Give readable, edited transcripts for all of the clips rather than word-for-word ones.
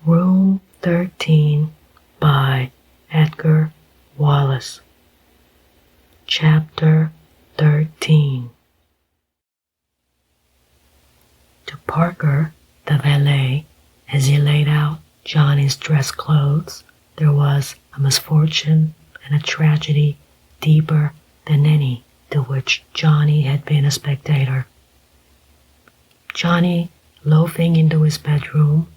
Room 13 by Edgar Wallace. Chapter 13. To Parker, the valet, as he laid out Johnny's dress clothes, there was a misfortune and a tragedy deeper than any to which Johnny had been a spectator. Johnny, loafing into his bedroom,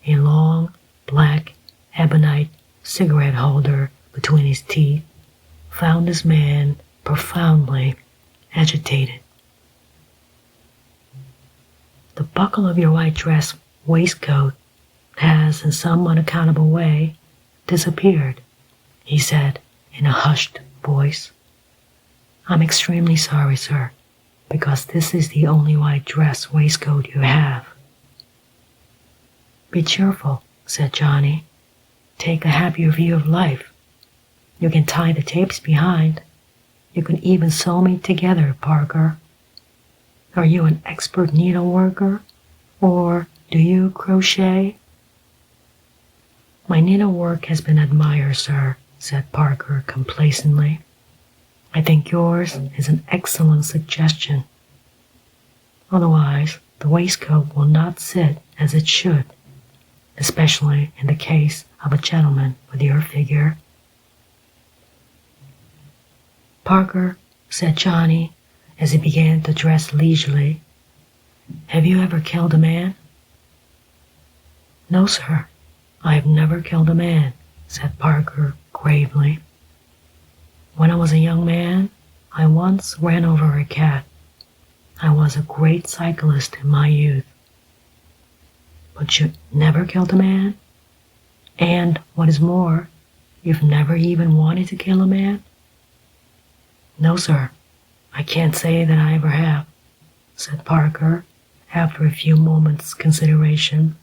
a long, black, ebonite cigarette holder between his teeth, found his man profoundly agitated. "The buckle of your white dress waistcoat has, in some unaccountable way, disappeared," he said in a hushed voice. "I'm extremely sorry, sir, because this is the only white dress waistcoat you have." "Be cheerful," said Johnny. "Take a happier view of life. You can tie the tapes behind. You can even sew me together, Parker. Are you an expert needleworker, or do you crochet?" "My needlework has been admired, sir," said Parker complacently. "I think yours is an excellent suggestion. Otherwise, the waistcoat will not sit as it should, especially in the case of a gentleman with your figure." "Parker," said Johnny, as he began to dress leisurely, "have you ever killed a man?" "No, sir, I have never killed a man," said Parker gravely. "When I was a young man, I once ran over a cat. I was a great cyclist in my youth." "But you never killed a man? And what is more, you've never even wanted to kill a man?" "No, sir, I can't say that I ever have," said Parker, after a few moments' consideration,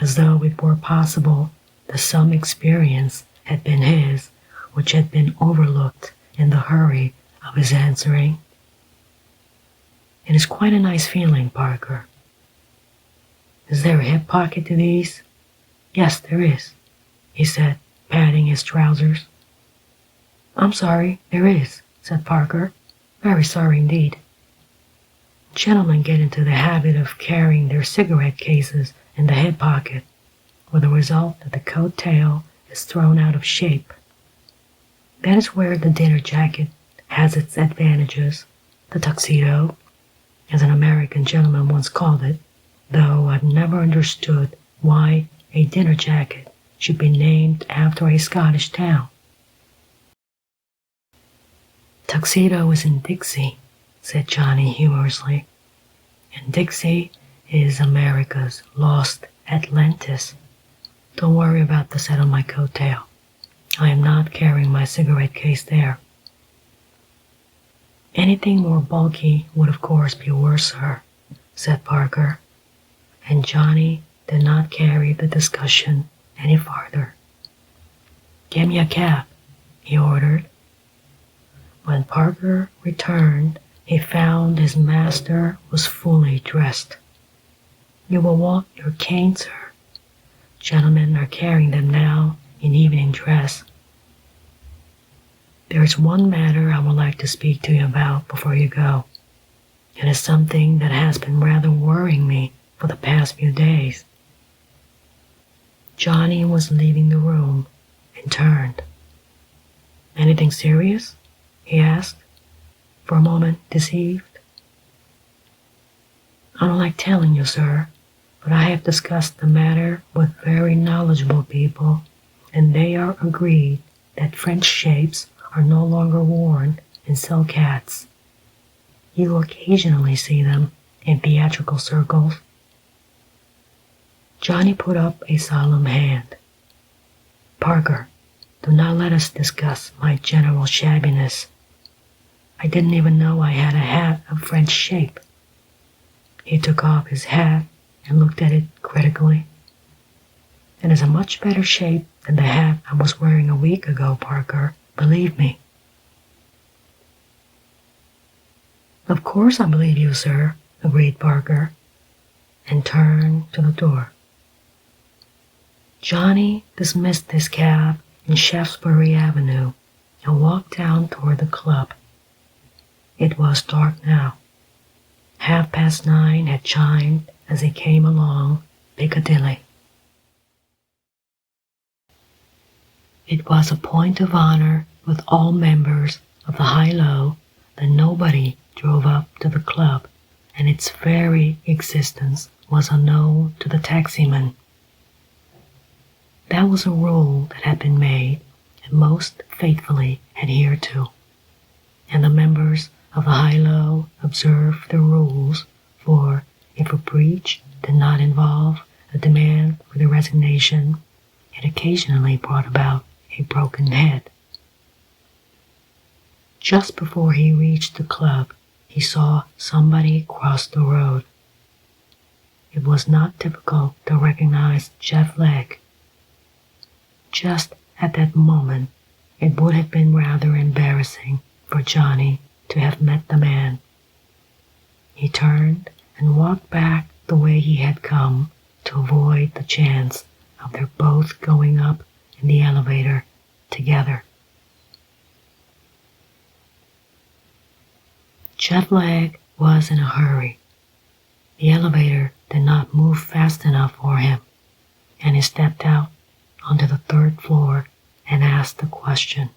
as though it were possible that some experience had been his which had been overlooked in the hurry of his answering. "It is quite a nice feeling, Parker." "Is there a hip pocket to these?" "Yes, there is," he said, patting his trousers. "I'm sorry, there is," said Parker. "Very sorry indeed. Gentlemen get into the habit of carrying their cigarette cases in the hip pocket, with the result that the coat tail is thrown out of shape. That is where the dinner jacket has its advantages, the tuxedo, as an American gentleman once called it, though I've never understood why a dinner jacket should be named after a Scottish town." "Tuxedo is in Dixie," said Johnny humorously, "and Dixie is America's lost Atlantis. Don't worry about the set on my coat tail. I am not carrying my cigarette case there." "Anything more bulky would of course be worse, sir," said Parker, and Johnny did not carry the discussion any farther. "Get me a cab," he ordered. When Parker returned, he found his master was fully dressed. "You will want your cane, sir. Gentlemen are carrying them now in evening dress." "There is one matter I would like to speak to you about before you go. It is something that has been rather worrying me for the past few days." Johnny was leaving the room and turned. "Anything serious?" he asked, for a moment deceived. "I don't like telling you, sir, but I have discussed the matter with very knowledgeable people, and they are agreed that French shapes are no longer worn in silk hats. You occasionally see them in theatrical circles." Johnny put up a solemn hand. "Parker, do not let us discuss my general shabbiness. I didn't even know I had a hat of French shape." He took off his hat and looked at it critically. "It is a much better shape than the hat I was wearing a week ago, Parker, believe me." "Of course I believe you, sir," agreed Parker, and turned to the door. Johnny dismissed his cab in Shaftesbury Avenue and walked down toward the club. It was dark now. 9:30 had chimed as he came along Piccadilly. It was a point of honor with all members of the high-low that nobody drove up to the club, and its very existence was unknown to the taximan. That was a rule that had been made and most faithfully adhered to, and the members of the high-low observed the rules, for if a breach did not involve a demand for the resignation, it occasionally brought about a broken head. Just before he reached the club, he saw somebody cross the road. It was not difficult to recognize Jeff Legg. Just at that moment, it would have been rather embarrassing for Johnny to have met the man. He turned and walked back the way he had come to avoid the chance of their both going up in the elevator together. Jeff Legg was in a hurry. The elevator did not move fast enough for him, and he stepped out onto the 3rd floor and asked the question.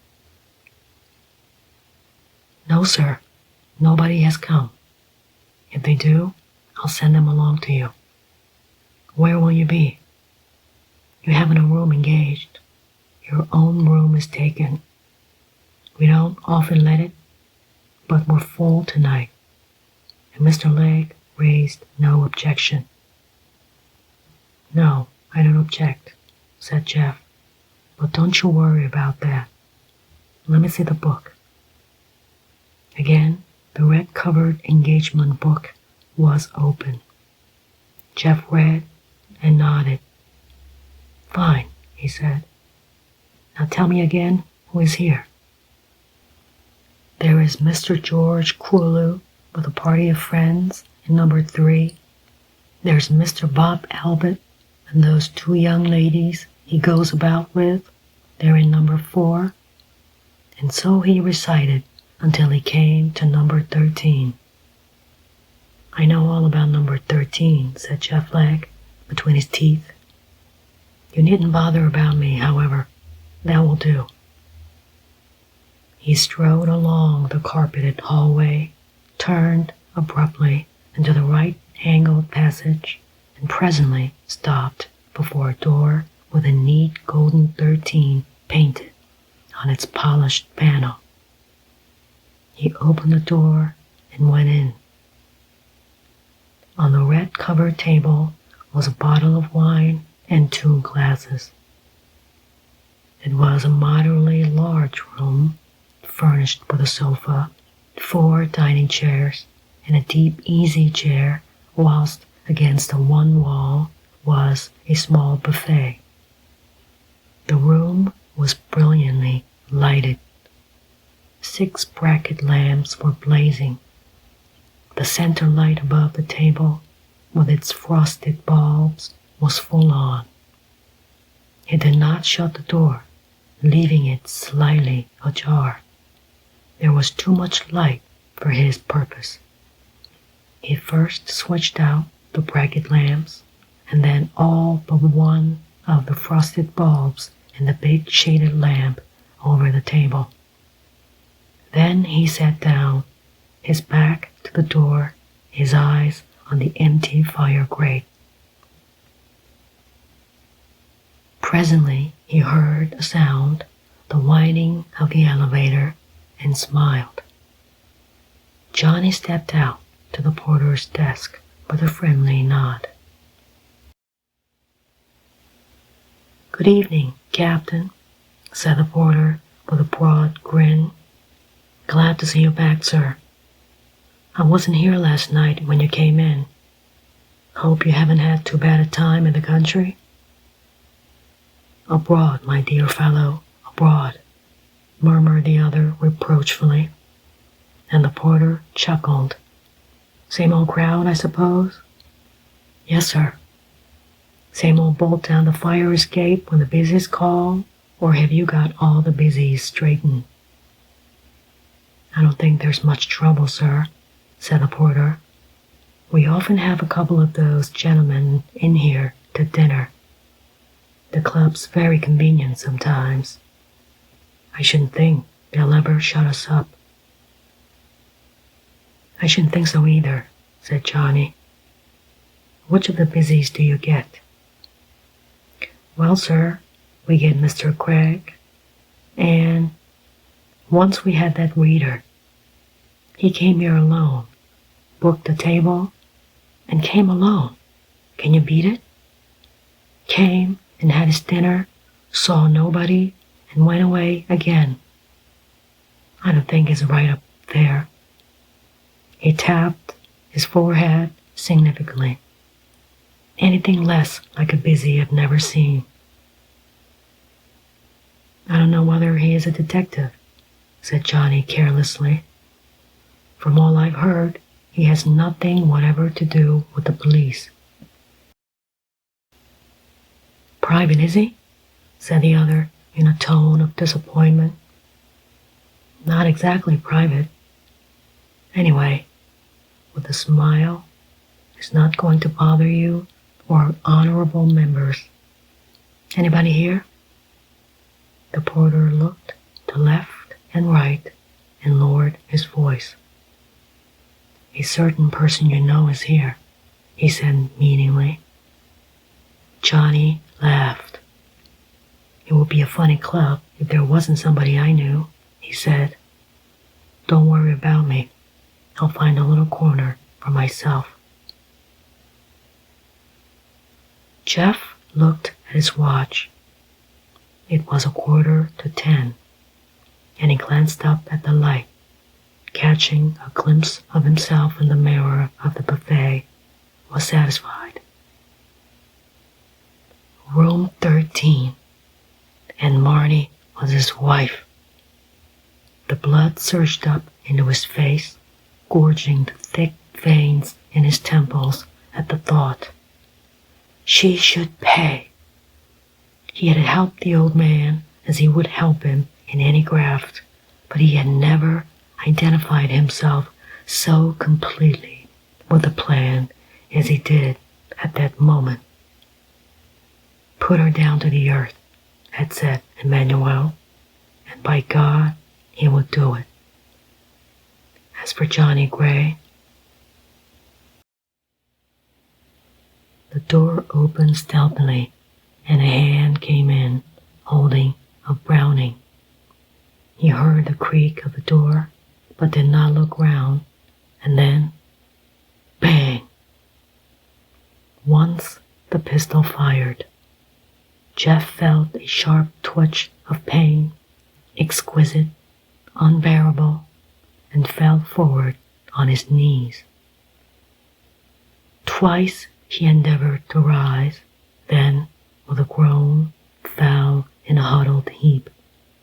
"No, sir. Nobody has come. If they do, I'll send them along to you." "Where will you be?" "You haven't a room engaged. Your own room is taken. We don't often let it, but we're full tonight." And Mr. Legg raised no objection. "No, I don't object," said Jeff. "But don't you worry about that. Let me see the book." Again, the red-covered engagement book was open. Jeff read and nodded. "Fine," he said. "Now tell me again who is here." "There is Mr. George Quillu with a party of friends in number 3. There's Mr. Bob Albert and those 2 young ladies he goes about with. They're in number 4. And so he recited until he came to number 13. "I know all about number 13, said Jeff Legg between his teeth. "You needn't bother about me, however. That will do." He strode along the carpeted hallway, turned abruptly into the right-angled passage, and presently stopped before a door with a neat golden 13 painted on its polished panel. He opened the door and went in. On the red-covered table was a bottle of wine and 2 glasses. It was a moderately large room, furnished with a sofa, 4 dining chairs, and a deep easy chair, whilst against the one wall was a small buffet. The room was brilliantly lighted. 6 bracket lamps were blazing. The center light above the table, with its frosted bulbs, was full on. He did not shut the door, leaving it slightly ajar. There was too much light for his purpose. He first switched out the bracket lamps, and then all but one of the frosted bulbs in the big shaded lamp over the table. Then he sat down, his back to the door, his eyes on the empty fire grate. Presently he heard a sound, the whining of the elevator, and smiled. Johnny stepped out to the porter's desk with a friendly nod. "Good evening, Captain," said the porter with a broad grin. "Glad to see you back, sir. I wasn't here last night when you came in. Hope you haven't had too bad a time in the country?" "Abroad, my dear fellow, abroad," murmured the other reproachfully, and the porter chuckled. "Same old crowd, I suppose?" "Yes, sir." Same old bolt down the fire escape when the busies call, or have you got all the busies straightened? I don't think there's much trouble, sir, said the porter. We often have a couple of those gentlemen in here to dinner. The club's very convenient sometimes. I shouldn't think they'll ever shut us up. I shouldn't think so either, said Johnny. Which of the busies do you get? Well, sir, we get Mr. Craig, and once we had that waiter. He came here alone, booked a table, and came alone. Can you beat it? Came and had his dinner, saw nobody, and went away again. I don't think it's right up there. He tapped his forehead significantly. Anything less like a busy I've never seen. I don't know whether he is a detective, said Johnny carelessly. From all I've heard, he has nothing whatever to do with the police. Private, is he? Said the other in a tone of disappointment. Not exactly private. Anyway, with a smile, it's not going to bother you or honorable members. Anybody here? The porter looked to left and right and lowered his voice. A certain person you know is here, he said meaningly. Johnny laughed. It would be a funny club if there wasn't somebody I knew, he said. Don't worry about me. I'll find a little corner for myself. Jeff looked at his watch. It was 9:45, and he glanced up at the light, catching a glimpse of himself in the mirror of the buffet, was satisfied. Room 13, and Marnie was his wife. The blood surged up into his face, gorging the thick veins in his temples at the thought. She should pay. He had helped the old man as he would help him in any graft, but he had never identified himself so completely with the plan as he did at that moment. Put her down to the earth, had said Emmanuel, and by God, he would do it. As for Johnny Gray, the door opened stealthily, and a hand came in, holding a Browning. He heard the creak of the door, but did not look round, and then, bang! Once the pistol fired. Jeff felt a sharp twitch of pain, exquisite, unbearable, and fell forward on his knees. Twice he endeavored to rise, then, with a groan, fell in a huddled heap,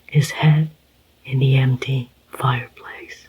his head in the empty fireplace.